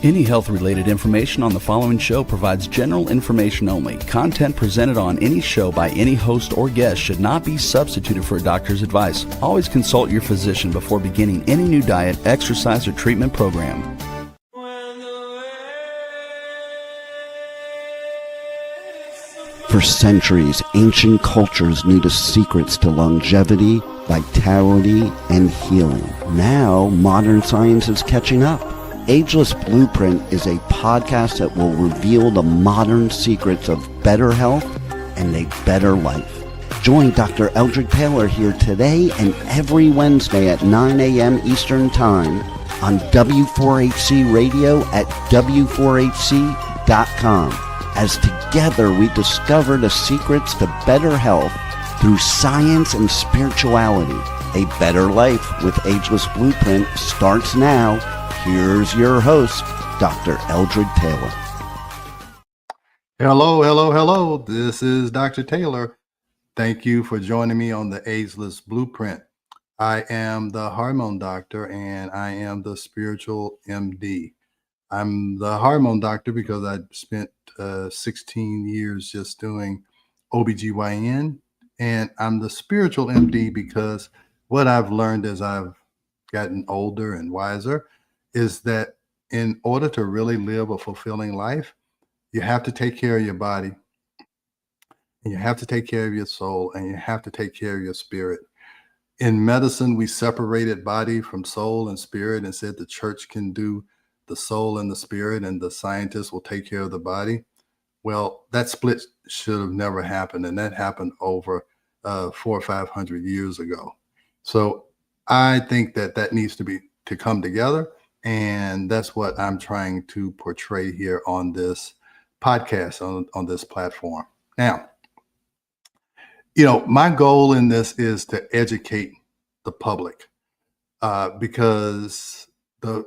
Any health-related information on the following show provides general information only. Content presented on any show by any host or guest should not be substituted for a doctor's advice. Always consult your physician before beginning any new diet, exercise, or treatment program. For centuries, ancient cultures knew the secrets to longevity, vitality, and healing. Now, modern science is catching up. Ageless Blueprint is a podcast that will reveal the modern secrets of better health and a better life. Join Dr. Eldred Taylor here today and every Wednesday at 9 a.m. Eastern Time on W4HC Radio at W4HC.com. As together we discover the secrets to better health through science and spirituality. A Better Life with Ageless Blueprint starts now. Here's your host, Dr. Eldred Taylor. Hello. This is Dr. Taylor. Thank you for joining me on the Ageless Blueprint. I am the hormone doctor and I am the spiritual MD. I'm the hormone doctor because I spent 16 years just doing OBGYN, and I'm the spiritual MD because what I've learned as I've gotten older and wiser is that in order to really live a fulfilling life, you have to take care of your body, and you have to take care of your soul, and you have to take care of your spirit. In medicine, we separated body from soul and spirit and said the church can do the soul and the spirit, and the scientists will take care of the body. Well, that split should have never happened, and that happened over 400 or 500 years ago. So I think that needs to come together, and that's what I'm trying to portray here on this podcast, on this platform. Now, my goal in this is to educate the public because the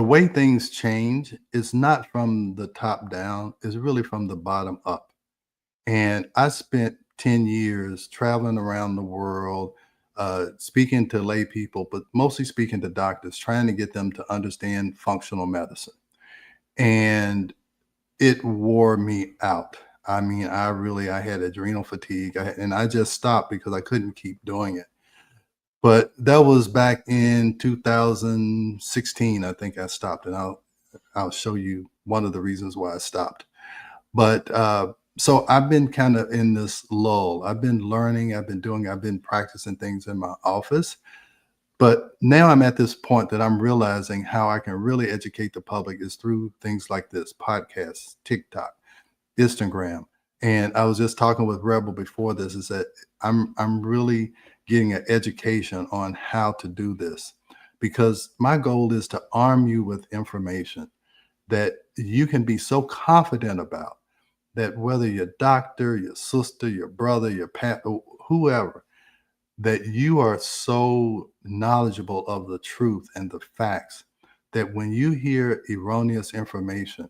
way things change is not from the top down, it's really from the bottom up. And I spent 10 years traveling around the world, speaking to lay people, but mostly speaking to doctors, trying to get them to understand functional medicine. And it wore me out. I mean, I had adrenal fatigue, and I just stopped because I couldn't keep doing it. But that was back in 2016, I think I stopped, and I'll show you one of the reasons why I stopped. But so I've been kind of in this lull. I've been learning, I've been practicing things in my office. But now I'm at this point that I'm realizing how I can really educate the public is through things like this, podcasts, TikTok, Instagram. And I was just talking with Rebel before this, is that I'm really getting an education on how to do this, because my goal is to arm you with information that you can be so confident about, that whether your doctor, your sister, your brother, your whoever, that you are so knowledgeable of the truth and the facts that when you hear erroneous information,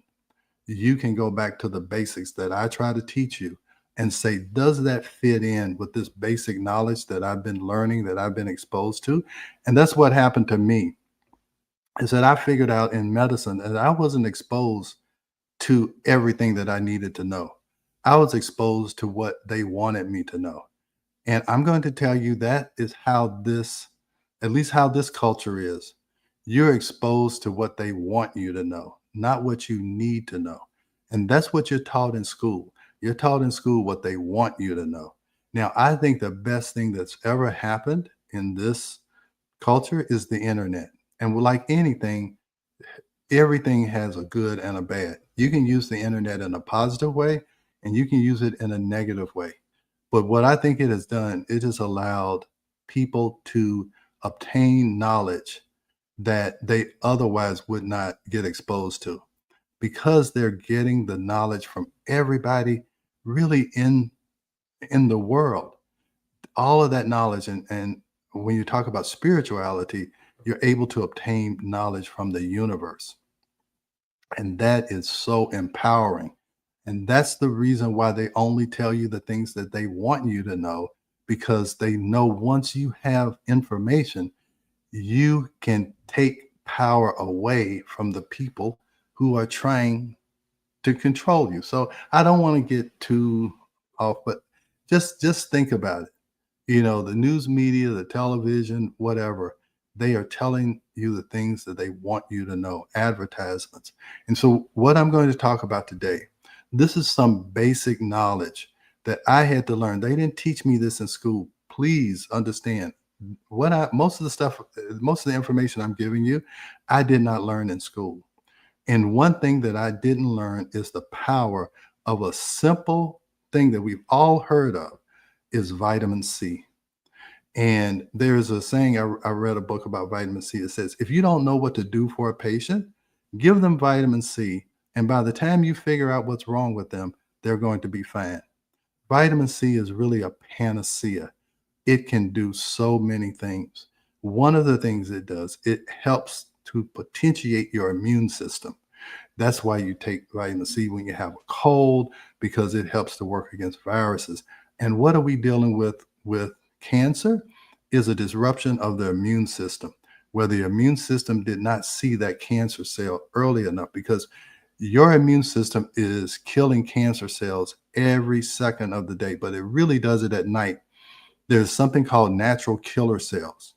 you can go back to the basics that I try to teach you and say, does that fit in with this basic knowledge that I've been learning, that I've been exposed to? And that's what happened to me, is that I figured out in medicine that I wasn't exposed to everything that I needed to know. I was exposed to what they wanted me to know. And I'm going to tell you that is how at least how this culture is. You're exposed to what they want you to know, not what you need to know. And that's what you're taught in school. You're taught in school what they want you to know. Now, I think the best thing that's ever happened in this culture is the internet. And like anything, everything has a good and a bad. You can use the internet in a positive way, and you can use it in a negative way. But what I think it has done, it has allowed people to obtain knowledge that they otherwise would not get exposed to, because they're getting the knowledge from everybody really in the world. All of that knowledge, and when you talk about spirituality, you're able to obtain knowledge from the universe. And that is so empowering. And that's the reason why they only tell you the things that they want you to know, because they know once you have information, you can take power away from the people who are trying to control you. So I don't want to get too off, but just think about it. You know, the news media, the television, whatever, they are telling you the things that they want you to know, advertisements. And so what I'm going to talk about today, this is some basic knowledge that I had to learn. They didn't teach me this in school. Please understand most of the stuff, most of the information I'm giving you, I did not learn in school. And one thing that I didn't learn is the power of a simple thing that we've all heard of is vitamin C. And there's a saying, I read a book about vitamin C that says, if you don't know what to do for a patient, give them vitamin C. And by the time you figure out what's wrong with them, they're going to be fine. Vitamin C is really a panacea. It can do so many things. One of the things it does, it helps to potentiate your immune system. That's why you take vitamin C when you have a cold, because it helps to work against viruses. And what are we dealing with cancer? Is a disruption of the immune system, where the immune system did not see that cancer cell early enough, because your immune system is killing cancer cells every second of the day, but it really does it at night. There's something called natural killer cells.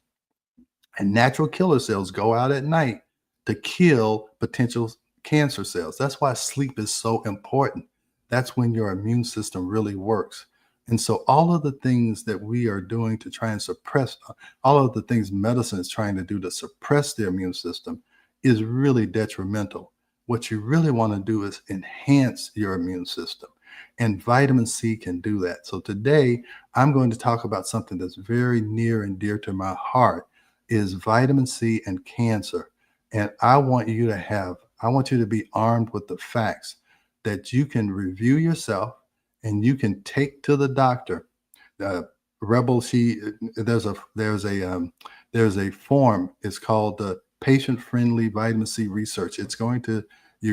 And natural killer cells go out at night to kill potential cancer cells. That's why sleep is so important. That's when your immune system really works. And so all of the things that we are doing to try and suppress, all of the things medicine is trying to do to suppress the immune system is really detrimental. What you really want to do is enhance your immune system. And vitamin C can do that. So today I'm going to talk about something that's very near and dear to my heart, is vitamin C and cancer. And I want you to be armed with the facts that you can review yourself and you can take to the doctor. Rebel, there's a form. It's called the patient-friendly vitamin C research. You're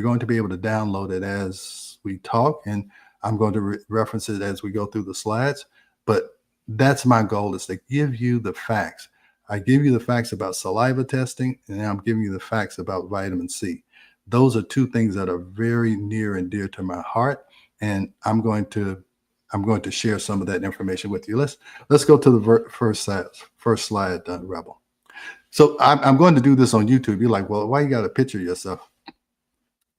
going to be able to download it as we talk, and I'm going to reference it as we go through the slides. But that's my goal, is to give you the facts. I give you the facts about saliva testing, and I'm giving you the facts about vitamin C. Those are two things that are very near and dear to my heart, and I'm going to share some of that information with you. Let's go to the first slide, Rebel. So I'm going to do this on YouTube. You're like, well, why you got to picture yourself?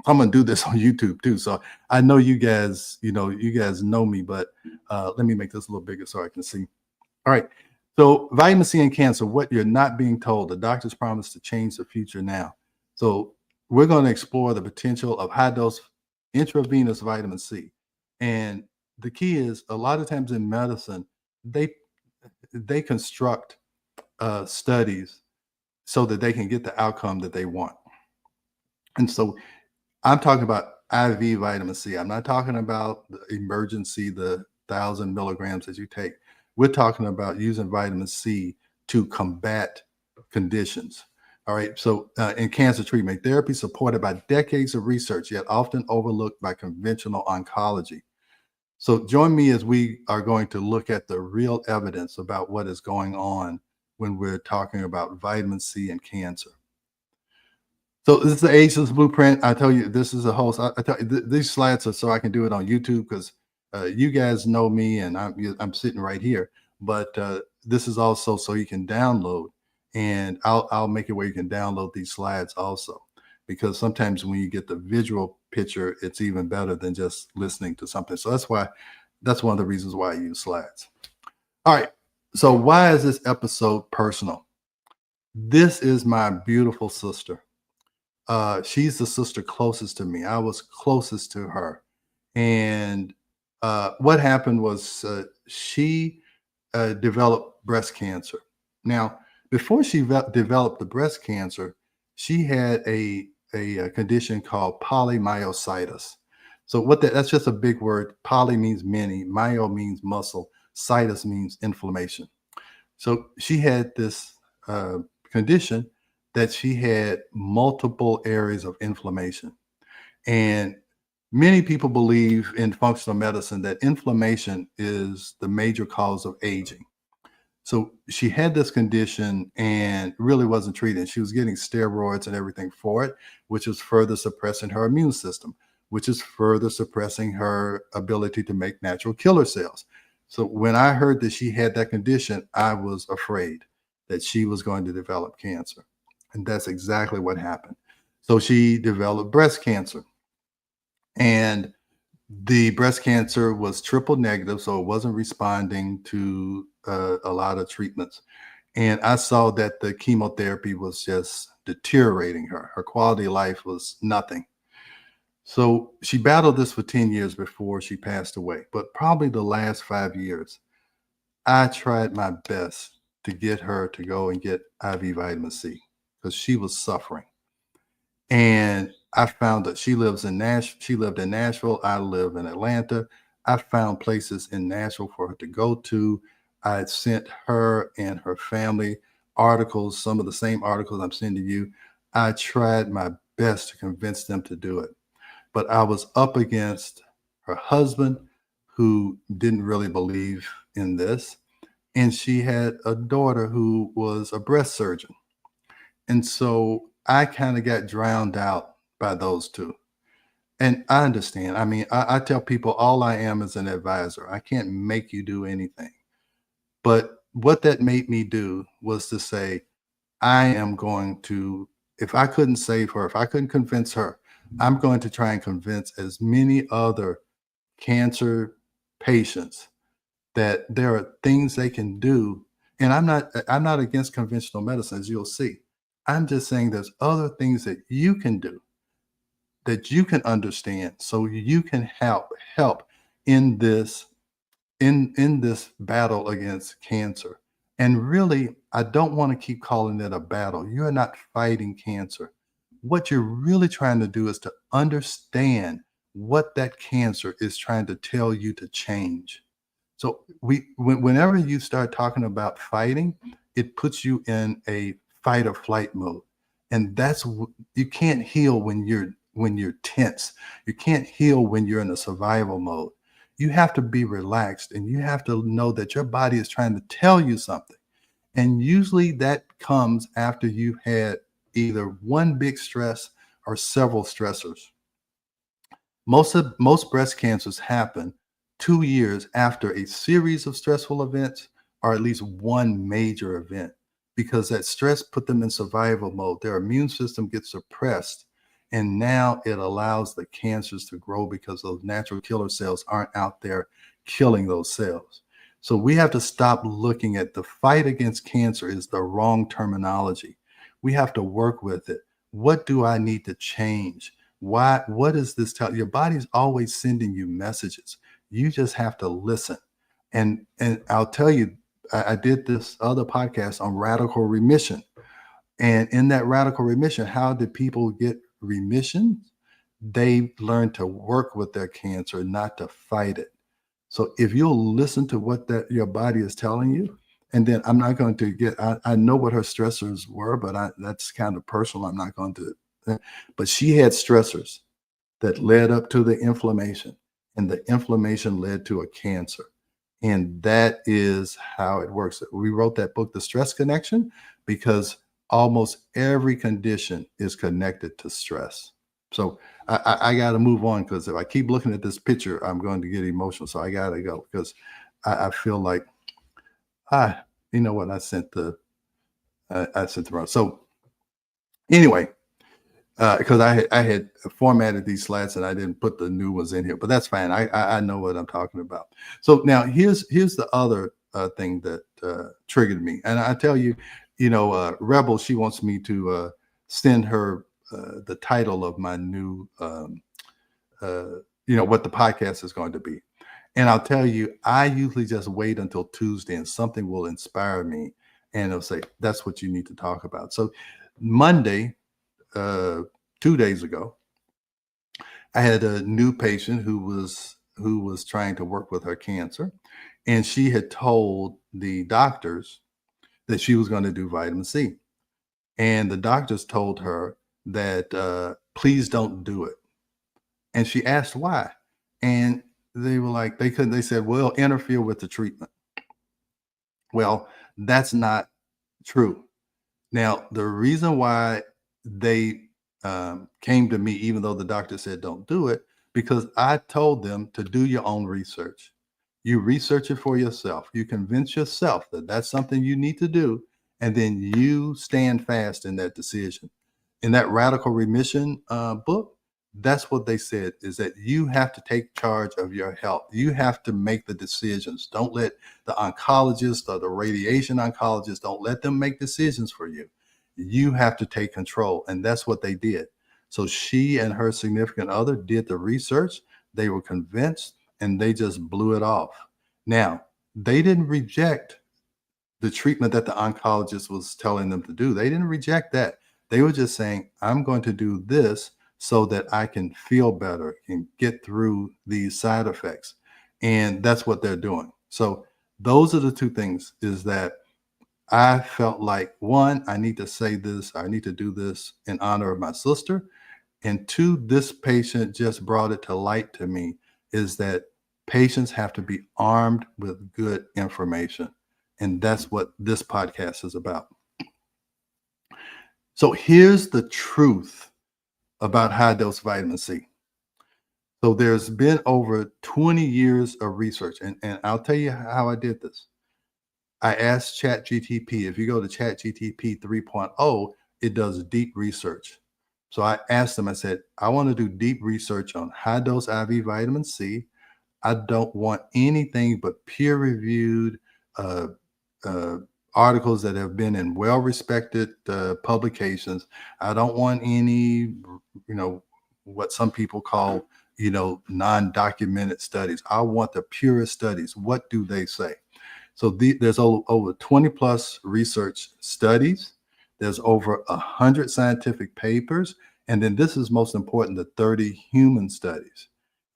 I'm going to do this on YouTube too. So I know you guys know me, but let me make this a little bigger so I can see. All right. So vitamin C and cancer, what you're not being told. The doctors promise to change the future now. So we're going to explore the potential of high dose intravenous vitamin C. And the key is, a lot of times in medicine, they construct studies so that they can get the outcome that they want. And so I'm talking about IV vitamin C. I'm not talking about the emergency, the 1,000 milligrams that you take. We're talking about using vitamin C to combat conditions. All right. So in cancer treatment, therapy supported by decades of research, yet often overlooked by conventional oncology. So join me as we are going to look at the real evidence about what is going on when we're talking about vitamin C and cancer. So this is the ACEs blueprint. I tell you, this is a host. I tell you, these slides are so I can do it on YouTube, because you guys know me and I'm sitting right here. But this is also so you can download, and I'll make it where you can download these slides also, because sometimes when you get the visual picture, it's even better than just listening to something. So that's one of the reasons why I use slides. All right. So why is this episode personal? This is my beautiful sister. She's the sister closest to me. I was closest to her. And what happened was she developed breast cancer. Now, before she developed the breast cancer, she had a condition called polymyositis. So that's just a big word. Poly means many, myo means muscle, situs means inflammation. So she had this condition that she had multiple areas of inflammation. And many people believe in functional medicine that inflammation is the major cause of aging. So she had this condition and really wasn't treated. She was getting steroids and everything for it, which was further suppressing her immune system, which is further suppressing her ability to make natural killer cells. So when I heard that she had that condition, I was afraid that she was going to develop cancer. And that's exactly what happened. So she developed breast cancer. And the breast cancer was triple negative, so it wasn't responding to a lot of treatments. And I saw that the chemotherapy was just deteriorating her. Her quality of life was nothing. So she battled this for 10 years before she passed away. But probably the last 5 years, I tried my best to get her to go and get IV vitamin C because she was suffering. And I found that she lived in Nashville. I live in Atlanta. I found places in Nashville for her to go to. I had sent her and her family articles, some of the same articles I'm sending you. I tried my best to convince them to do it. But I was up against her husband, who didn't really believe in this. And she had a daughter who was a breast surgeon. And so I kind of got drowned out by those two. And I understand. I mean, I tell people all I am is an advisor. I can't make you do anything. But what that made me do was to say, I am going to, if I couldn't save her, if I couldn't convince her, I'm going to try and convince as many other cancer patients that there are things they can do. And I'm not against conventional medicine, as you'll see. I'm just saying there's other things that you can do that you can understand so you can help in this in this battle against cancer. And really, I don't want to keep calling it a battle. You're not fighting cancer. What you're really trying to do is to understand what that cancer is trying to tell you to change. So whenever you start talking about fighting, it puts you in a fight or flight mode, and you can't heal when you're tense. You can't heal when you're in a survival mode. You have to be relaxed, and you have to know that your body is trying to tell you something. And usually that comes after you've had either one big stress or several stressors. Most breast cancers happen 2 years after a series of stressful events or at least one major event, because that stress put them in survival mode. Their immune system gets suppressed, and now it allows the cancers to grow because those natural killer cells aren't out there killing those cells. So we have to stop looking at the fight against cancer is the wrong terminology. We have to work with it. What do I need to change? What is this your body's always sending you messages. You just have to listen. And I'll tell you, I did this other podcast on radical remission. And in that radical remission, how did people get remission? They learn to work with their cancer, not to fight it. So if you'll listen to what your body is telling you, and then I'm not going to I know what her stressors were, but that's kind of personal. I'm not going to, but she had stressors that led up to the inflammation, and the inflammation led to a cancer. And that is how it works. We wrote that book, The Stress Connection, because almost every condition is connected to stress. So I got to move on, because if I keep looking at this picture, I'm going to get emotional. So I got to go, because I feel like, you know what? I sent the wrong. So anyway, because I had formatted these slides and I didn't put the new ones in here, but that's fine. I know what I'm talking about. So now here's the other thing that triggered me, and I tell you, Rebel, she wants me to send her the title of my new, what the podcast is going to be. And I'll tell you, I usually just wait until Tuesday and something will inspire me, and it'll say, that's what you need to talk about. So Monday, 2 days ago, I had a new patient who was trying to work with her cancer, and she had told the doctors that she was going to do vitamin C, and the doctors told her that please don't do it. And she asked why, and they were like, they said, well, interfere with the treatment. Well, That's not true. Now, the reason why they came to me, even though the doctor said don't do it, because I told them to do your own research. You research it for yourself. You convince yourself that that's something you need to do, and then you stand fast in that decision. In that Radical Remission book, that's what they said, is that you have to take charge of your health. You have to make the decisions. Don't let the oncologist or the radiation oncologist, don't let them make decisions for you. You have to take control. And that's what they did. So she and her significant other did the research. They were convinced and they just blew it off. Now, they didn't reject the treatment that the oncologist was telling them to do. They didn't reject that. They were just saying, I'm going to do this so that I can feel better and get through these side effects. And that's what they're doing. So those are the two things, is that I felt like, one, I need to say this, I need to do this in honor of my sister. And two, this patient just brought it to light to me, is that patients have to be armed with good information. And that's what this podcast is about. So here's the truth about high dose vitamin C. So there's been over 20 years of research, and I'll tell you how I did this. I asked ChatGTP. If you go to ChatGTP 3.0, it does deep research. So I asked them, I said, I want to do deep research on high dose IV vitamin C. I don't want anything but peer-reviewed articles that have been in well-respected publications. I don't want any, what some people call, non-documented studies. I want the purest studies. What do they say? So there's over 20 plus research studies. There's over 100 scientific papers. And then this is most important, the 30 human studies.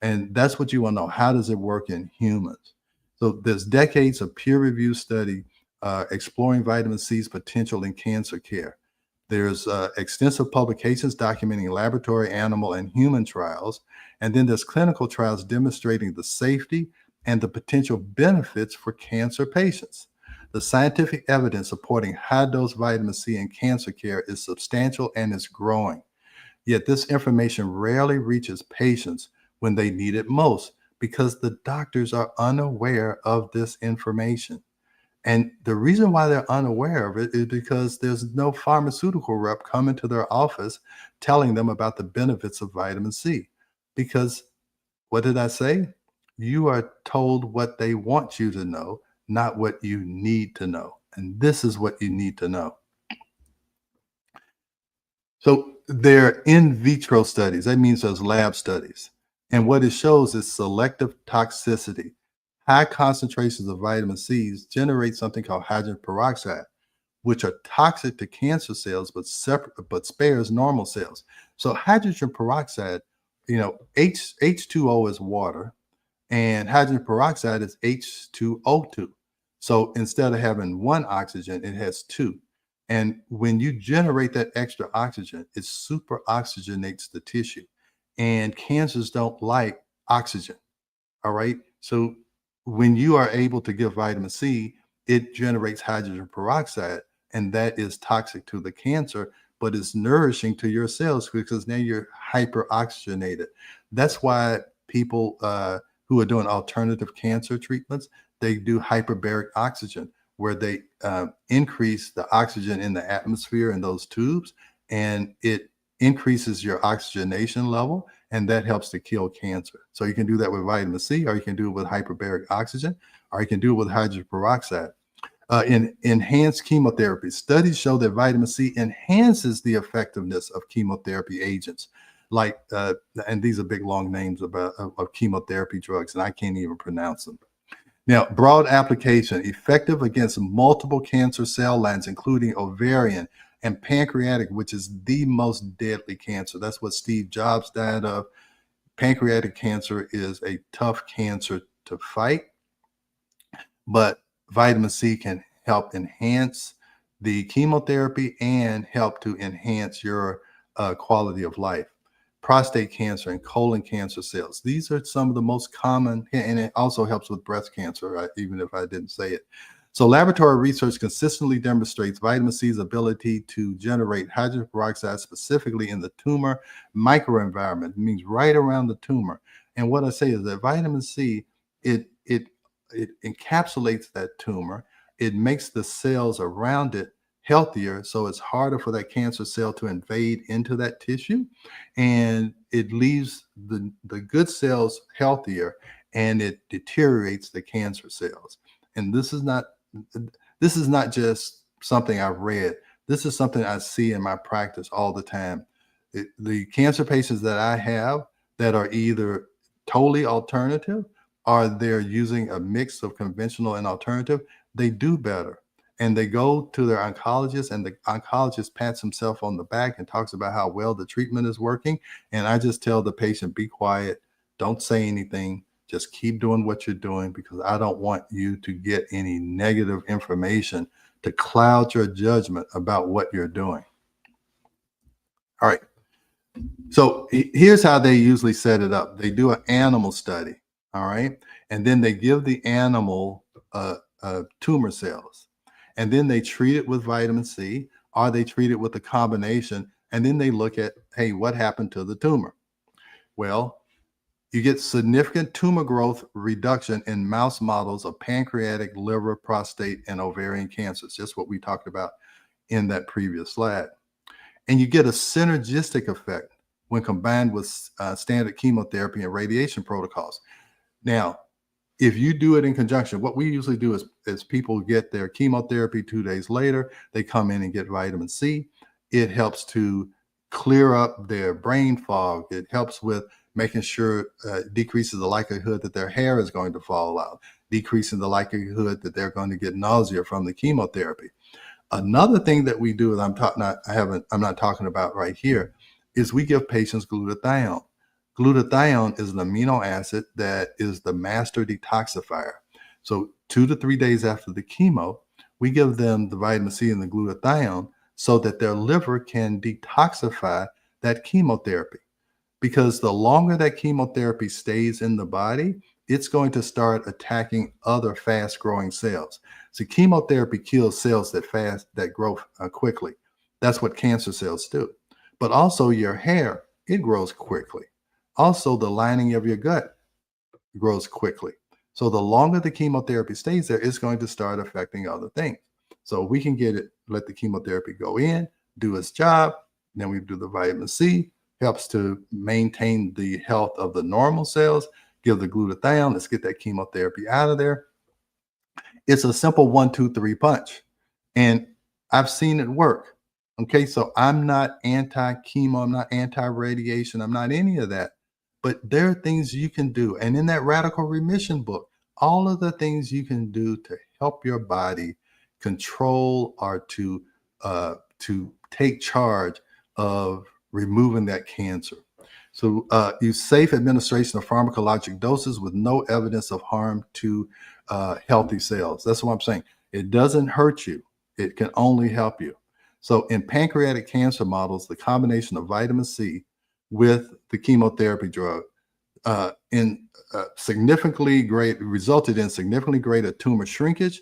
And that's what you want to know. How does it work in humans? So there's decades of peer-reviewed study exploring vitamin C's potential in cancer care. There's extensive publications documenting laboratory, animal, and human trials. And then there's clinical trials demonstrating the safety and the potential benefits for cancer patients. The scientific evidence supporting high-dose vitamin C in cancer care is substantial and is growing. Yet this information rarely reaches patients when they need it most, because the doctors are unaware of this information. And the reason why they're unaware of it is because there's no pharmaceutical rep coming to their office telling them about the benefits of vitamin C. Because what did I say? You are told what they want you to know, not what you need to know. And this is what you need to know. So they're in vitro studies. That means there's lab studies. And what it shows is selective toxicity. High concentrations of vitamin C generate something called hydrogen peroxide, which are toxic to cancer cells, but spares normal cells. So hydrogen peroxide, H2O is water, and hydrogen peroxide is H2O2. So instead of having one oxygen, it has two. And when you generate that extra oxygen, it super oxygenates the tissue. And cancers don't like oxygen. All right. So when you are able to give vitamin C, it generates hydrogen peroxide, and that is toxic to the cancer, but it's nourishing to your cells because now you're hyperoxygenated. That's why people who are doing alternative cancer treatments, they do hyperbaric oxygen, where they increase the oxygen in the atmosphere in those tubes, and it increases your oxygenation level, and that helps to kill cancer. So you can do that with vitamin C, or you can do it with hyperbaric oxygen, or you can do it with hydrogen peroxide. In enhanced chemotherapy, studies show that vitamin C enhances the effectiveness of chemotherapy agents, like, and these are big long names of chemotherapy drugs, and I can't even pronounce them. Now, broad application, effective against multiple cancer cell lines, including ovarian and pancreatic, which is the most deadly cancer. That's what Steve Jobs died of. Pancreatic cancer is a tough cancer to fight, but vitamin C can help enhance the chemotherapy and help to enhance your quality of life. Prostate cancer and colon cancer cells. These are some of the most common, and it also helps with breast cancer, even if I didn't say it. So laboratory research consistently demonstrates vitamin C's ability to generate hydrogen peroxide specifically in the tumor microenvironment. It means right around the tumor. And what I say is that vitamin C, it encapsulates that tumor. It makes the cells around it healthier, so it's harder for that cancer cell to invade into that tissue, and it leaves the good cells healthier, and it deteriorates the cancer cells. And this is not just something I've read. This is something I see in my practice all the time. The cancer patients that I have that are either totally alternative or they're using a mix of conventional and alternative, they do better. And they go to their oncologist, and the oncologist pats himself on the back and talks about how well the treatment is working. And I just tell the patient, be quiet, don't say anything, just keep doing what you're doing, because I don't want you to get any negative information to cloud your judgment about what you're doing. All right. So here's how they usually set it up. They do an animal study, all right? And then they give the animal tumor cells. And then they treat it with vitamin C, or they treat it with a combination. And then they look at, hey, what happened to the tumor? Well, you get significant tumor growth reduction in mouse models of pancreatic, liver, prostate, and ovarian cancers, just what we talked about in that previous slide. And you get a synergistic effect when combined with standard chemotherapy and radiation protocols. Now, if you do it in conjunction, what we usually do is people get their chemotherapy 2 days later, they come in and get vitamin C. It helps to clear up their brain fog. It helps with making sure decreases the likelihood that their hair is going to fall out, decreasing the likelihood that they're going to get nausea from the chemotherapy. Another thing that we do, I'm not talking about right here, is we give patients glutathione. Glutathione is an amino acid that is the master detoxifier. So 2 to 3 days after the chemo, we give them the vitamin C and the glutathione so that their liver can detoxify that chemotherapy. Because the longer that chemotherapy stays in the body, it's going to start attacking other fast-growing cells. So chemotherapy kills cells that grow quickly. That's what cancer cells do. But also your hair, it grows quickly. Also, the lining of your gut grows quickly. So the longer the chemotherapy stays there, it's going to start affecting other things. So we can let the chemotherapy go in, do its job. Then we do the vitamin C, helps to maintain the health of the normal cells, give the glutathione, let's get that chemotherapy out of there. It's a simple 1, 2, 3 punch. And I've seen it work. Okay, so I'm not anti-chemo, I'm not anti-radiation, I'm not any of that. But there are things you can do. And in that Radical Remission book, all of the things you can do to help your body control or to take charge of removing that cancer. So use safe administration of pharmacologic doses with no evidence of harm to healthy cells. That's what I'm saying. It doesn't hurt you. It can only help you. So in pancreatic cancer models, the combination of vitamin C with the chemotherapy drug resulted in significantly greater tumor shrinkage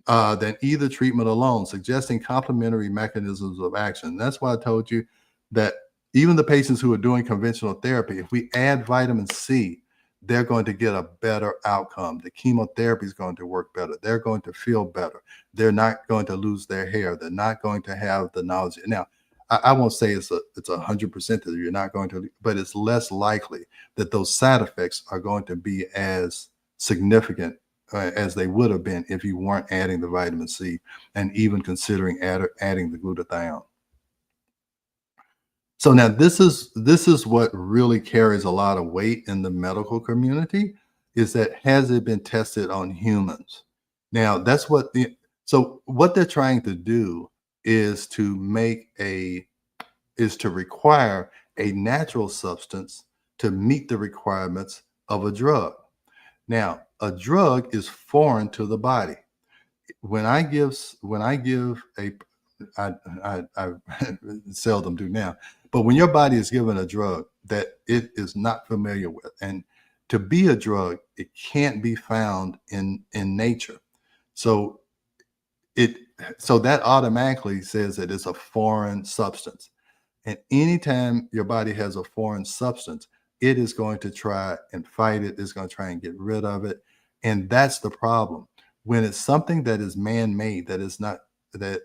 than either treatment alone, suggesting complementary mechanisms of action. That's why I told you that even the patients who are doing conventional therapy, if we add vitamin C, they're going to get a better outcome. The chemotherapy is going to work better. They're going to feel better. They're not going to lose their hair. They're not going to have the nausea. Now, I won't say it's 100% that you're not going to, but it's less likely that those side effects are going to be as significant as they would have been if you weren't adding the vitamin C and even considering adding the glutathione. So now this is what really carries a lot of weight in the medical community, is that has it been tested on humans? Now that's what what they're trying to do is to require a natural substance to meet the requirements of a drug. Now, a drug is foreign to the body. When I seldom do now, but when your body is given a drug that it is not familiar with, and to be a drug, it can't be found in nature. So it so that automatically says that it's a foreign substance. And anytime your body has a foreign substance, it is going to try and fight it. It's going to try and get rid of it. And that's the problem. When it's something that is man-made, that is not that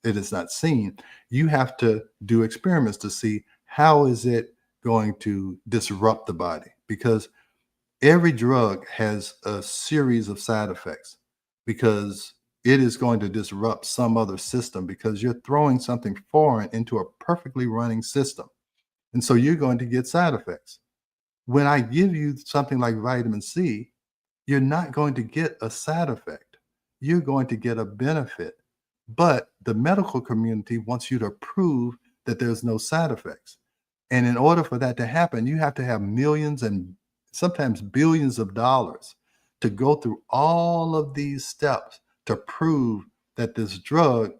it is not seen, you have to do experiments to see how is it going to disrupt the body. Because every drug has a series of side effects because it is going to disrupt some other system because you're throwing something foreign into a perfectly running system. And so you're going to get side effects. When I give you something like vitamin C, you're not going to get a side effect. You're going to get a benefit. But the medical community wants you to prove that there's no side effects. And in order for that to happen, you have to have millions and sometimes billions of dollars to go through all of these steps to prove that this drug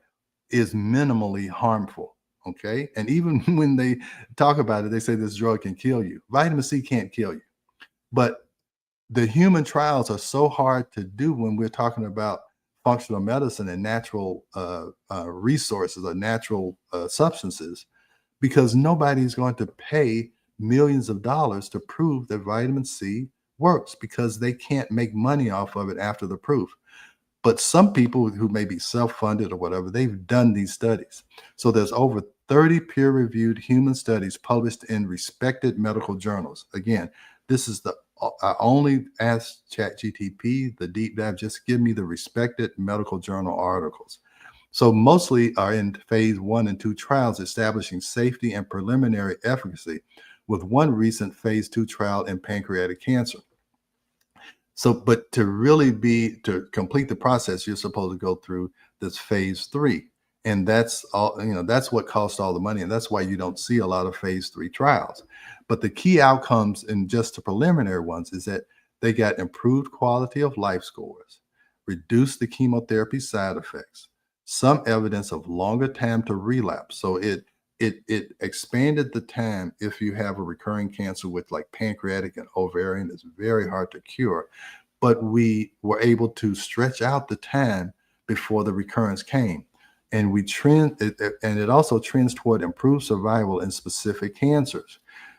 is minimally harmful. Okay. And even when they talk about it, they say this drug can kill you. Vitamin C can't kill you. But the human trials are so hard to do when we're talking about functional medicine and natural resources or natural substances, because nobody's going to pay millions of dollars to prove that vitamin C works because they can't make money off of it after the proof. But some people who may be self-funded or whatever, they've done these studies. So there's over 30 peer-reviewed human studies published in respected medical journals. Again, this is I only ask ChatGTP, the deep dive, just give me the respected medical journal articles. So mostly are in phase 1 and 2 trials establishing safety and preliminary efficacy, with one recent phase 2 trial in pancreatic cancer. So, but to complete the process, you're supposed to go through this phase 3. And that's all, that's what costs all the money. And that's why you don't see a lot of phase 3 trials. But the key outcomes in just the preliminary ones is that they got improved quality of life scores, reduced the chemotherapy side effects, some evidence of longer time to relapse. So it expanded the time. If you have a recurring cancer with like pancreatic and ovarian, it's very hard to cure. But we were able to stretch out the time before the recurrence came. And it also trends toward improved survival in specific cancers.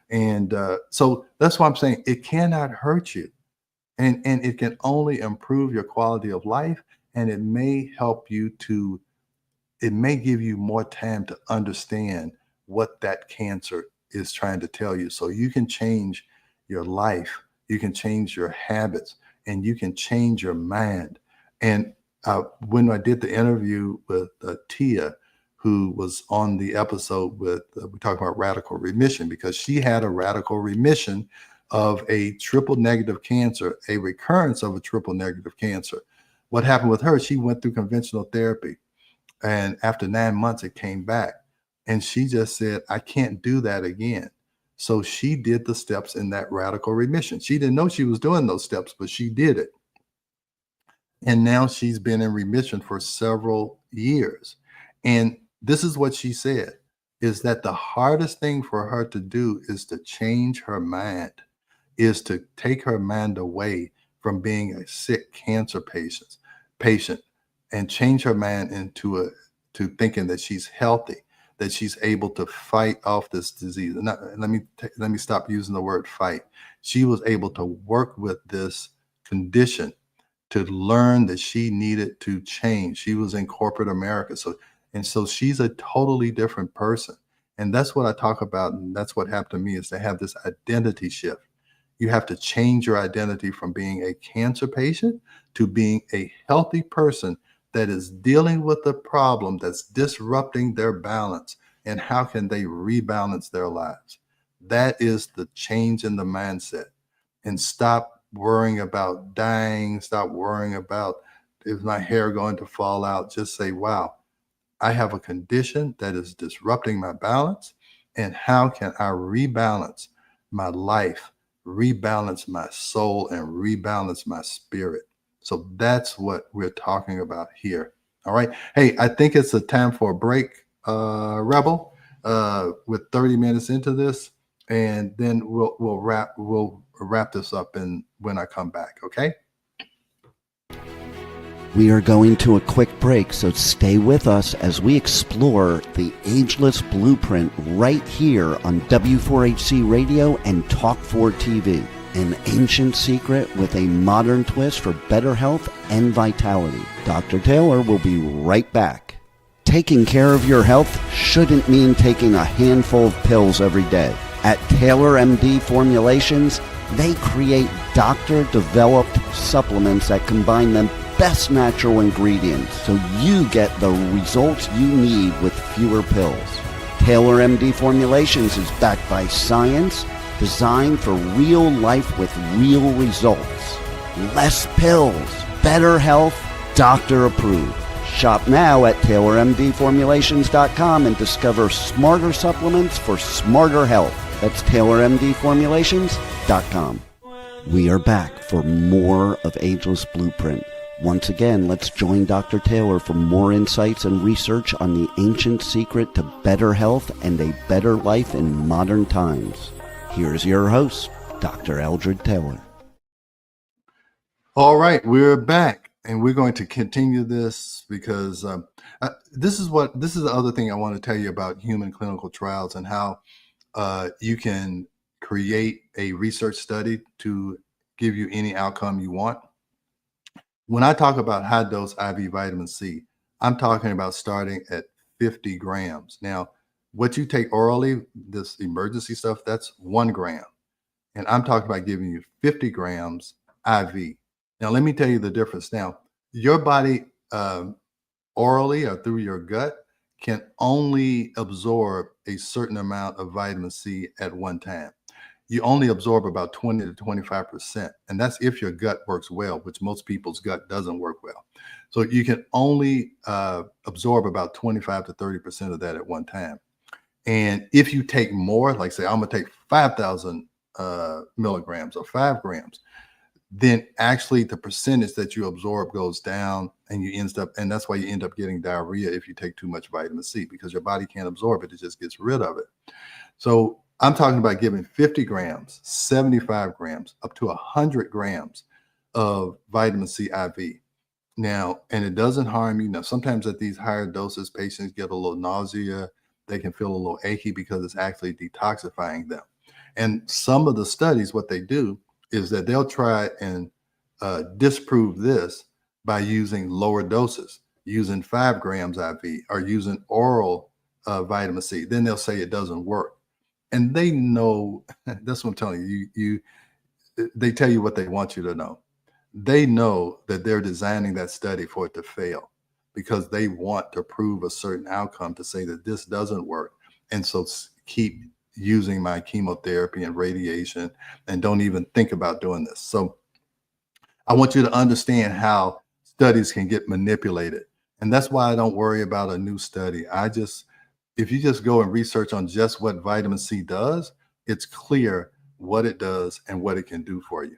And so that's why I'm saying it cannot hurt you. And it can only improve your quality of life. And it may help you it may give you more time to understand what that cancer is trying to tell you. So you can change your life, you can change your habits, and you can change your mind. And when I did the interview with Tia, who was on the episode with, we talked about radical remission, because she had a radical remission of a triple negative cancer, a recurrence of a triple negative cancer. What happened with her, she went through conventional therapy. And after 9 months, it came back. And she just said, I can't do that again. So she did the steps in that radical remission. She didn't know she was doing those steps, but she did it. And now she's been in remission for several years. And this is what she said, is that the hardest thing for her to do is to change her mind, is to take her mind away from being a sick cancer patient and change her mind into to thinking that she's healthy, that she's able to fight off this disease. And let me stop using the word fight. She was able to work with this condition to learn that she needed to change. She was in corporate America. So she's a totally different person. And that's what I talk about. And that's what happened to me, is to have this identity shift. You have to change your identity from being a cancer patient to being a healthy person that is dealing with the problem that's disrupting their balance, and how can they rebalance their lives. That is the change in the mindset. And stop worrying about dying. Stop worrying about, is my hair going to fall out? Just say, wow, I have a condition that is disrupting my balance, and how can I rebalance my life, rebalance my soul, and rebalance my spirit? So that's what we're talking about here. All right. Hey, I think it's a time for a break, Rebel, with 30 minutes into this, and then we'll wrap this up when I come back. Okay. We are going to a quick break, so stay with us as we explore the Ageless Blueprint right here on W4HC Radio and Talk4 TV. An ancient secret with a modern twist for better health and vitality. Dr. Taylor will be right back. Taking care of your health shouldn't mean taking a handful of pills every day. At Taylor MD Formulations, they create doctor-developed supplements that combine the best natural ingredients so you get the results you need with fewer pills. Taylor MD Formulations is backed by science, designed for real life with real results. Less pills, better health, doctor approved. Shop now at TaylorMDFormulations.com and discover smarter supplements for smarter health. That's TaylorMDFormulations.com. We are back for more of Ageless Blueprint. Once again, let's join Dr. Taylor for more insights and research on the ancient secret to better health and a better life in modern times. Here's your host, Dr. Eldred Taylor. All right, we're back, and we're going to continue this because this is the other thing I want to tell you about human clinical trials and how you can create a research study to give you any outcome you want. When I talk about high dose IV vitamin C, I'm talking about starting at 50 grams. Now, what you take orally, this emergency stuff, that's 1 gram. And I'm talking about giving you 50 grams IV. Now, let me tell you the difference. Now, your body orally or through your gut can only absorb a certain amount of vitamin C at one time. You only absorb about 20 to 25%. And that's if your gut works well, which most people's gut doesn't work well. So you can only absorb about 25 to 30% of that at one time. And if you take more, like say, I'm going to take 5,000 milligrams or 5 grams, then actually the percentage that you absorb goes down and that's why you end up getting diarrhea if you take too much vitamin C, because your body can't absorb it. It just gets rid of it. So I'm talking about giving 50 grams, 75 grams, up to 100 grams of vitamin C IV. Now, and it doesn't harm you. Now, sometimes at these higher doses, patients get a little nausea. They can feel a little achy because it's actually detoxifying them. And some of the studies, what they do is that they'll try and disprove this by using lower doses, using 5 grams IV or using oral vitamin C. Then they'll say it doesn't work. And they know, that's what I'm telling you, they tell you what they want you to know. They know that they're designing that study for it to fail because they want to prove a certain outcome to say that this doesn't work. And so keep using my chemotherapy and radiation and don't even think about doing this. So I want you to understand how studies can get manipulated. And that's why I don't worry about a new study. If you just go and research on just what vitamin C does, it's clear what it does and what it can do for you.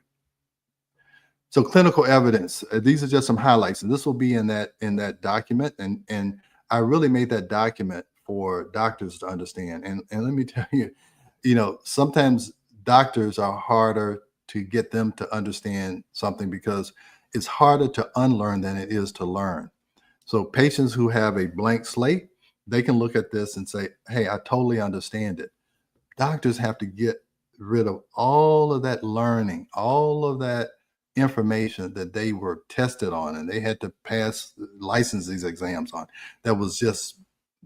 So clinical evidence, these are just some highlights, and this will be in that document. And I really made that document for doctors to understand. And let me tell you, sometimes doctors are harder to get them to understand something because it's harder to unlearn than it is to learn. So patients who have a blank slate, they can look at this and say, hey, I totally understand it. Doctors have to get rid of all of that learning, all of that information that they were tested on and they had to pass license these exams on that was just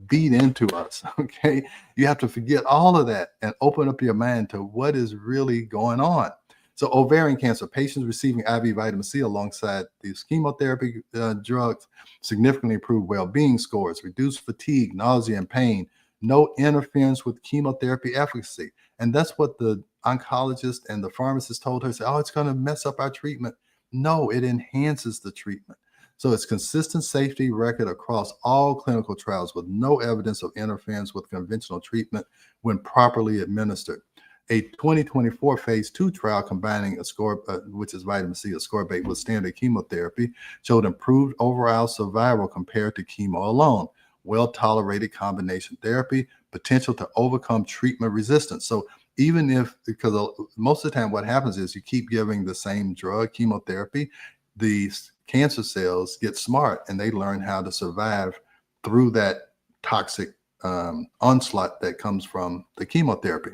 beat into us. Okay. You have to forget all of that and open up your mind to what is really going on. So ovarian cancer, patients receiving IV vitamin C alongside these chemotherapy drugs significantly improved well-being scores, reduced fatigue, nausea, and pain, no interference with chemotherapy efficacy. And that's what the oncologist and the pharmacist told her, say, oh, it's going to mess up our treatment. No, it enhances the treatment. So it's consistent safety record across all clinical trials with no evidence of interference with conventional treatment when properly administered. A 2024 phase 2 trial combining which is vitamin C, ascorbate with standard chemotherapy, showed improved overall survival compared to chemo alone. Well-tolerated combination therapy, potential to overcome treatment resistance. So even because most of the time what happens is you keep giving the same drug, chemotherapy, these cancer cells get smart and they learn how to survive through that toxic onslaught that comes from the chemotherapy.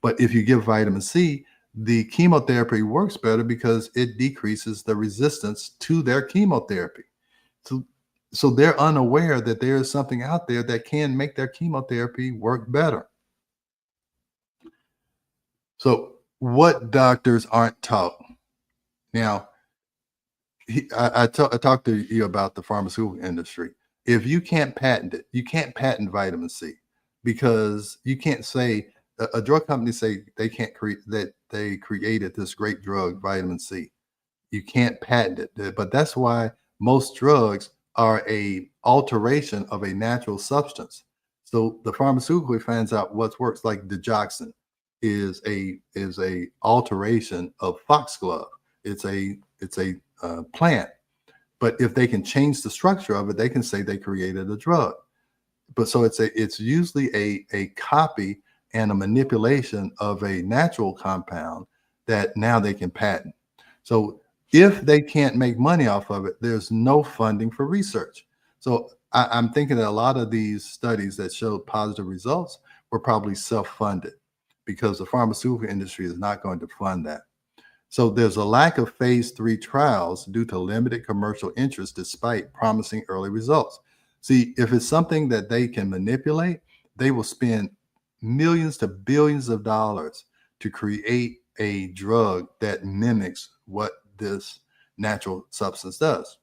But if you give vitamin C, the chemotherapy works better because it decreases the resistance to their chemotherapy. So they're unaware that there is something out there that can make their chemotherapy work better. So what doctors aren't taught. Now, I talked to you about the pharmaceutical industry. If you can't patent it, you can't patent vitamin C, because you can't say a drug company say they can't create that they created this great drug, vitamin C. You can't patent it, but that's why most drugs are a alteration of a natural substance. So the pharmaceutical finds out what works, like digoxin is a alteration of foxglove. It's a plant, but if they can change the structure of it, they can say they created a drug. But so it's usually a copy and a manipulation of a natural compound that now they can patent. So if they can't make money off of it, there's no funding for research. So I'm thinking that a lot of these studies that showed positive results were probably self-funded, because the pharmaceutical industry is not going to fund that. So there's a lack of phase 3 trials due to limited commercial interest despite promising early results. See, if it's something that they can manipulate, they will spend millions to billions of dollars to create a drug that mimics what this natural substance does.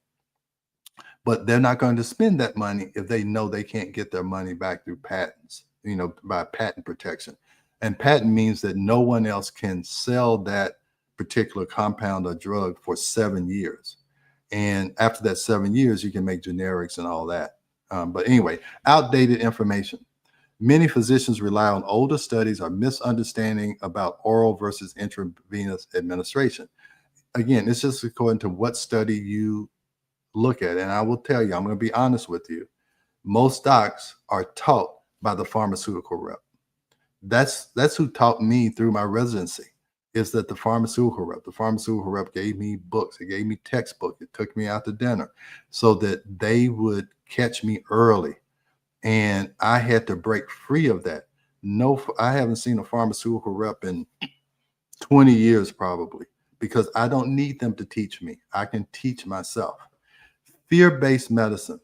But they're not going to spend that money if they know they can't get their money back through patents, by patent protection. And patent means that no one else can sell that particular compound or drug for 7 years. And after that 7 years, you can make generics and all that. But anyway, outdated information. Many physicians rely on older studies or misunderstanding about oral versus intravenous administration. Again, it's just according to what study you look at. And I will tell you, I'm going to be honest with you. Most docs are taught by the pharmaceutical rep. That's who taught me through my residency, is that the pharmaceutical rep gave me books. It gave me textbooks. It took me out to dinner so that they would catch me early. And I had to break free of that. No, I haven't seen a pharmaceutical rep in 20 years probably, because I don't need them to teach me. I can teach myself. Fear-based medicine.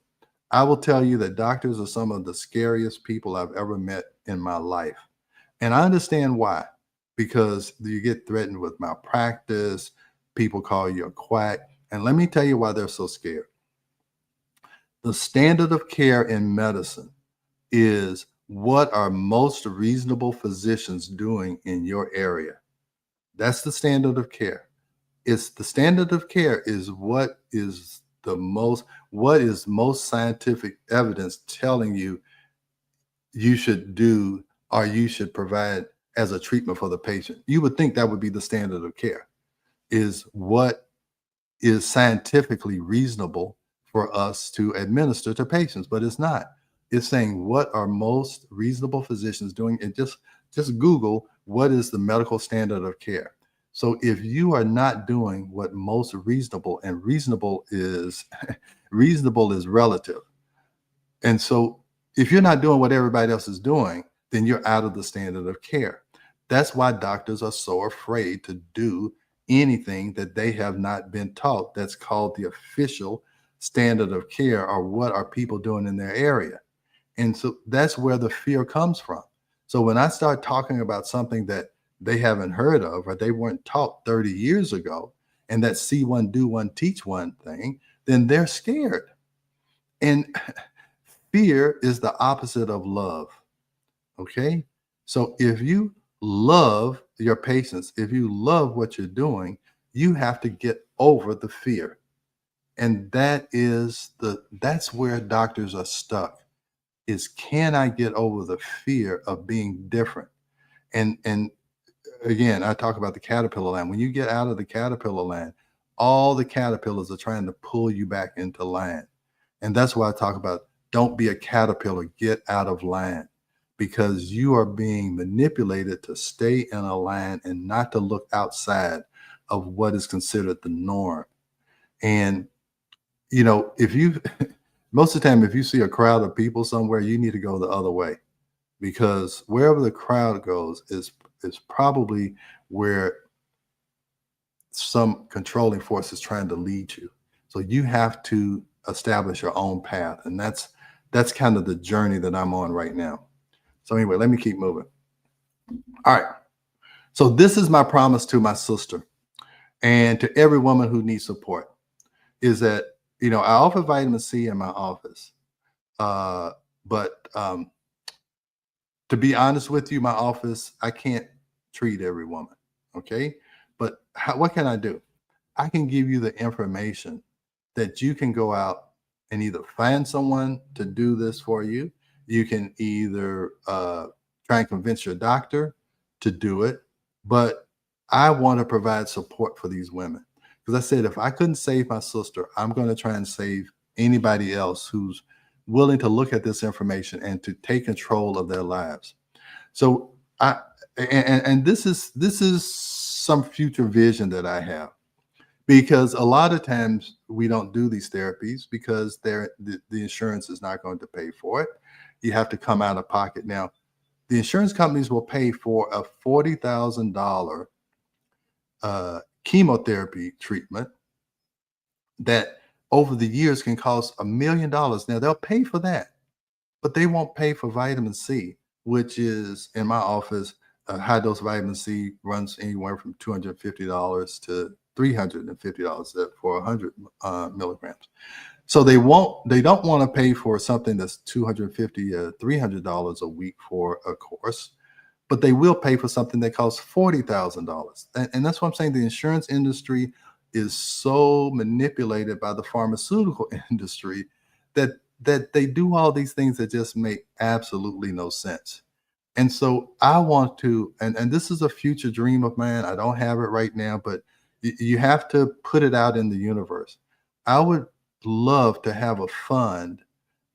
I will tell you that doctors are some of the scariest people I've ever met in my life. And I understand why, because you get threatened with malpractice, people call you a quack. And let me tell you why they're so scared. The standard of care in medicine is what are most reasonable physicians doing in your area. That's the standard of care. It's the standard of care is what is most scientific evidence telling you you should do or you should provide as a treatment for the patient. You would think that would be the standard of care, is what is scientifically reasonable for us to administer to patients, but it's not. It's saying what are most reasonable physicians doing, and just Google what is the medical standard of care. So if you are not doing what most reasonable, and reasonable is reasonable is relative. And so if you're not doing what everybody else is doing, then you're out of the standard of care. That's why doctors are so afraid to do anything that they have not been taught. That's called the official standard of care, or what are people doing in their area. And so that's where the fear comes from. So when I start talking about something that they haven't heard of or they weren't taught 30 years ago, and that see one, do one, teach one thing, then they're scared. And fear is the opposite of love. Okay? So if you love your patients, if you love what you're doing, you have to get over the fear. And that's where doctors are stuck, is can I get over the fear of being different? And again, I talk about the caterpillar land. When you get out of the caterpillar land, all the caterpillars are trying to pull you back into land. And that's why I talk about don't be a caterpillar, get out of land, because you are being manipulated to stay in a land and not to look outside of what is considered the norm. And, you know, if you, most of the time, if you see a crowd of people somewhere, you need to go the other way, because wherever the crowd goes is probably where some controlling force is trying to lead you. So you have to establish your own path. And that's kind of the journey that I'm on right now. So anyway, let me keep moving. All right. So this is my promise to my sister and to every woman who needs support, is that, you know, I offer vitamin C in my office. But to be honest with you, my office, I can't treat every woman. Okay. But what can I do? I can give you the information that you can go out and either find someone to do this for you. You can either try and convince your doctor to do it. But I want to provide support for these women, because I said, if I couldn't save my sister, I'm going to try and save anybody else who's willing to look at this information and to take control of their lives. So and this is some future vision that I have, because a lot of times we don't do these therapies because the insurance is not going to pay for it. You have to come out of pocket. Now, the insurance companies will pay for a $40,000 chemotherapy treatment that over the years can cost $1 million. Now, they'll pay for that, but they won't pay for vitamin C, which is, in my office, high dose vitamin C runs anywhere from $250 to $350 for 100 milligrams. So they don't want to pay for something that's $250 or $300 a week for a course, but they will pay for something that costs $40,000. And that's what I'm saying. The insurance industry is so manipulated by the pharmaceutical industry that they do all these things that just make absolutely no sense. And so I want to, and this is a future dream of mine. I don't have it right now, but you have to put it out in the universe. I would love to have a fund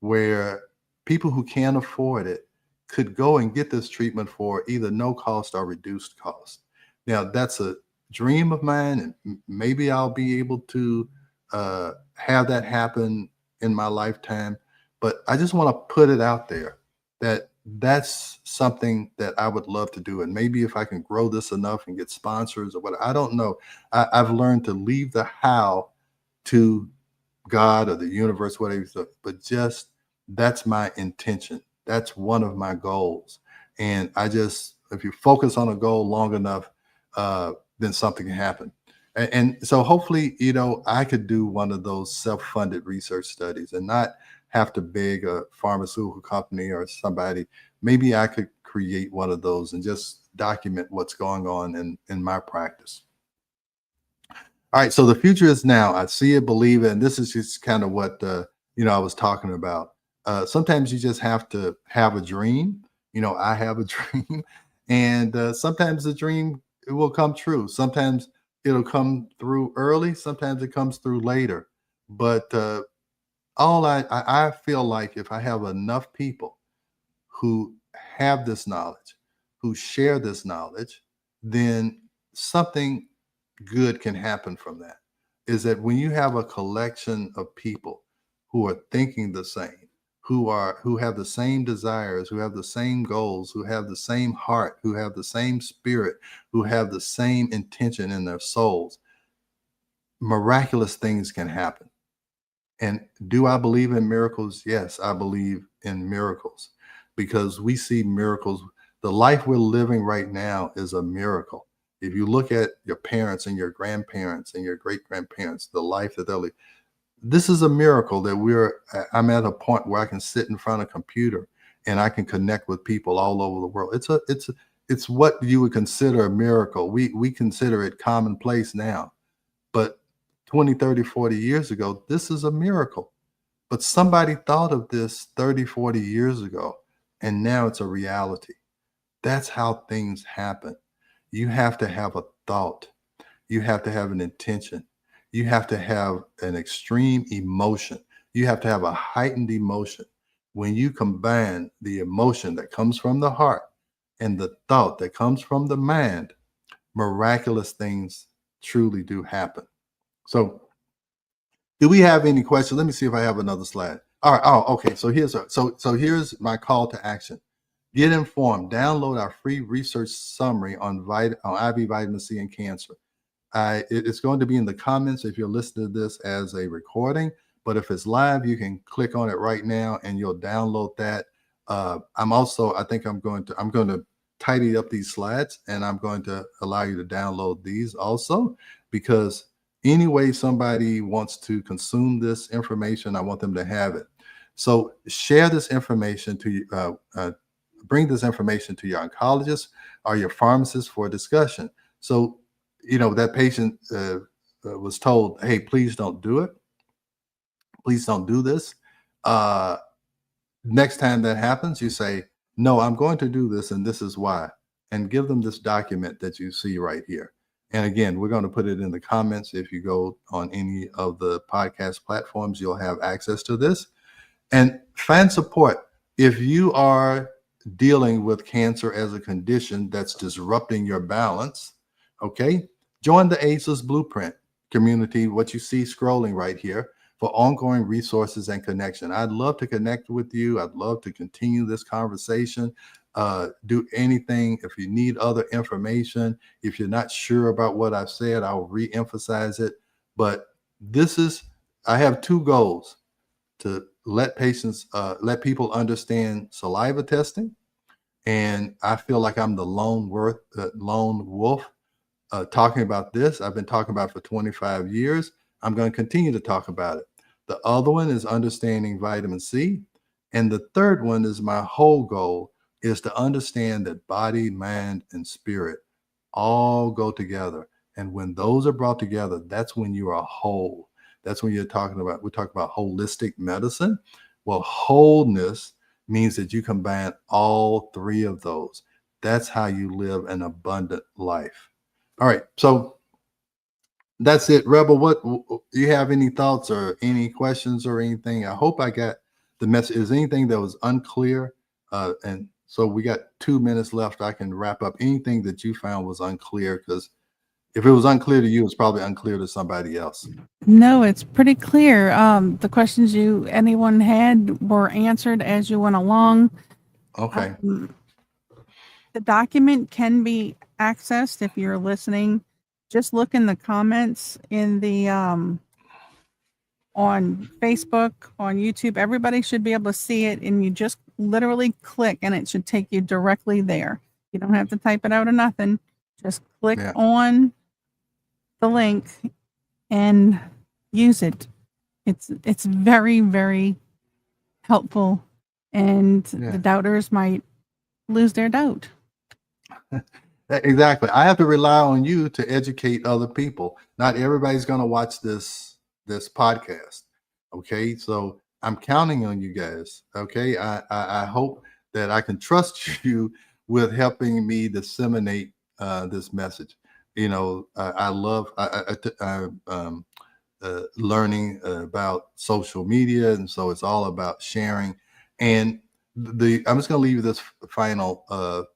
where people who can't afford it could go and get this treatment for either no cost or reduced cost. Now, that's a dream of mine, and maybe I'll be able to have that happen in my lifetime. But I just want to put it out there that that's something that I would love to do. And maybe if I can grow this enough and get sponsors or what, I don't know. I've learned to leave the how to God or the universe, whatever, but just that's my intention. That's one of my goals. And if you focus on a goal long enough, then something can happen. And so hopefully, you know, I could do one of those self-funded research studies and not have to beg a pharmaceutical company or somebody. Maybe I could create one of those and just document what's going on in my practice. All right, so the future is now. I see it, believe it, and this is just kind of what I was talking about. Sometimes you just have to have a dream. You know, I have a dream, and sometimes the dream, it will come true. Sometimes it'll come through early. Sometimes it comes through later. But I feel like if I have enough people who have this knowledge, who share this knowledge, then something good can happen from that. Is that when you have a collection of people who are thinking the same, who have the same desires, who have the same goals, who have the same heart, who have the same spirit, who have the same intention in their souls, miraculous things can happen. And do I believe in miracles? Yes, I believe in miracles, because we see miracles. The life we're living right now is a miracle. If you look at your parents and your grandparents and your great-grandparents, the life that they're living, this is a miracle that I'm at a point where I can sit in front of a computer and I can connect with people all over the world. It's what you would consider a miracle. We consider it commonplace now, but 20, 30, 40 years ago, this is a miracle. But somebody thought of this 30, 40 years ago, and now it's a reality. That's how things happen. You have to have a thought. You have to have an intention. You have to have an extreme emotion. You have to have a heightened emotion. When you combine the emotion that comes from the heart and the thought that comes from the mind, miraculous things truly do happen. So Do we have any questions? Let me see if I have another slide. All right. Oh, okay. So here's my call to action. Get informed. Download our free research summary on IV vitamin C and cancer. It's going to be in the comments if you're listening to this as a recording, but if it's live, you can click on it right now and you'll download that. I think I'm going to tidy up these slides, and I'm going to allow you to download these also, because any way somebody wants to consume this information, I want them to have it. So share this information to bring this information to your oncologist or your pharmacist for discussion. So, that patient was told, hey, please don't do it. Please don't do this. Next time that happens, you say, no, I'm going to do this, and this is why. And give them this document that you see right here. And again, we're going to put it in the comments. If you go on any of the podcast platforms, you'll have access to this. And find support. If you are dealing with cancer as a condition that's disrupting your balance, okay, join the Ageless Blueprint community, what you see scrolling right here, for ongoing resources and connection. I'd love to connect with you. I'd love to continue this conversation. Do anything. If you need other information, if you're not sure about what I've said, I'll re-emphasize it. But I have two goals: to let people understand saliva testing. And I feel like I'm the lone wolf talking about this. I've been talking about it for 25 years. I'm going to continue to talk about it. The other one is understanding vitamin C. And the third one is my whole goal is to understand that body, mind, and spirit all go together. And when those are brought together, that's when you are whole. That's when we're talking about holistic medicine. Well, wholeness means that you combine all three of those. That's how you live an abundant life. All right. So that's it. Rebel, what you have any thoughts or any questions or anything? I hope I got the message. Is anything that was unclear? And so we got 2 minutes left. I can wrap up anything that you found was unclear, because if it was unclear to you, it's probably unclear to somebody else. No, it's pretty clear. The questions anyone had were answered as you went along. Okay. The document can be accessed if you're listening. Just look in the comments in the on Facebook, on YouTube. Everybody should be able to see it, and you just literally click and it should take you directly there. You don't have to type it out or nothing. Just click on the link and use it. It's very, very helpful, and the doubters might lose their doubt. Exactly. I have to rely on you to educate other people. Not everybody's going to watch this podcast. Okay. So I'm counting on you guys. Okay. I hope that I can trust you with helping me disseminate this message. I love learning about social media. And so it's all about sharing. And I'm just going to leave you this final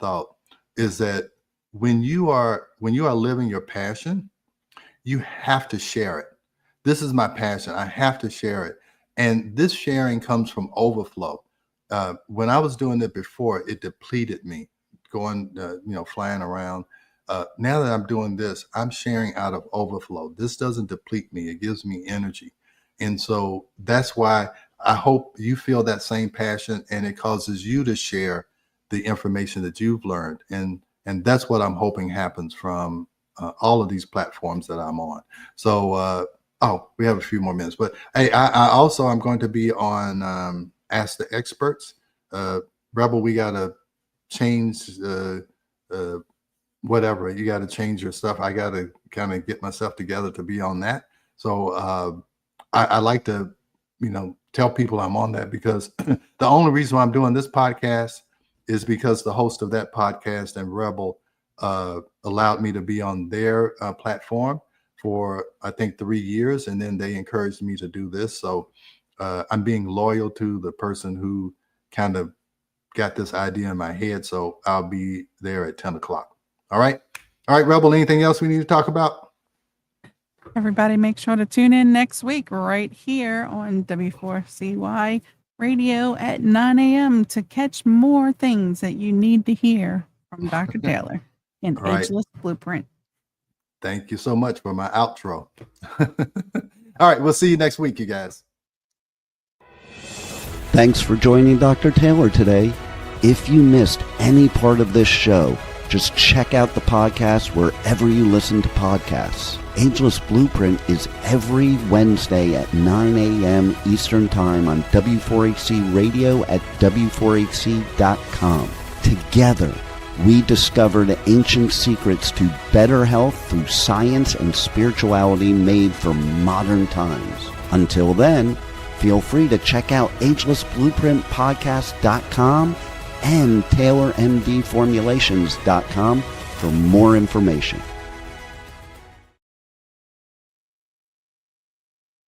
thought, is that when you are living your passion, you have to share it. This is my passion. I have to share it. And this sharing comes from overflow. When I was doing it before, it depleted me, going, flying around. Now that I'm doing this, I'm sharing out of overflow. This doesn't deplete me. It gives me energy. And so that's why I hope you feel that same passion, and it causes you to share the information that you've learned. And that's what I'm hoping happens from all of these platforms that I'm on. So, we have a few more minutes, but hey, I'm going to be on Ask the Experts. Rebel, we got to change whatever. You got to change your stuff. I got to kind of get myself together to be on that. So I like to, tell people I'm on that, because the only reason why I'm doing this podcast is because the host of that podcast and Rebel allowed me to be on their platform for, I think, 3 years. And then they encouraged me to do this. So I'm being loyal to the person who kind of got this idea in my head. So I'll be there at 10 o'clock. All right. All right, Rebel, anything else we need to talk about? Everybody make sure to tune in next week right here on W4CY Radio at 9 a.m. to catch more things that you need to hear from Dr. Taylor in Right. Ageless Blueprint. Thank you so much for my outro. All right, we'll see you next week, you guys. Thanks for joining Dr. Taylor today. If you missed any part of this show, just check out the podcast wherever you listen to podcasts. Ageless Blueprint is every Wednesday at 9 a.m. Eastern Time on W4HC Radio at W4HC.com. Together, we discover the ancient secrets to better health through science and spirituality made for modern times. Until then, feel free to check out agelessblueprintpodcast.com and TaylorMDFormulations.com for more information.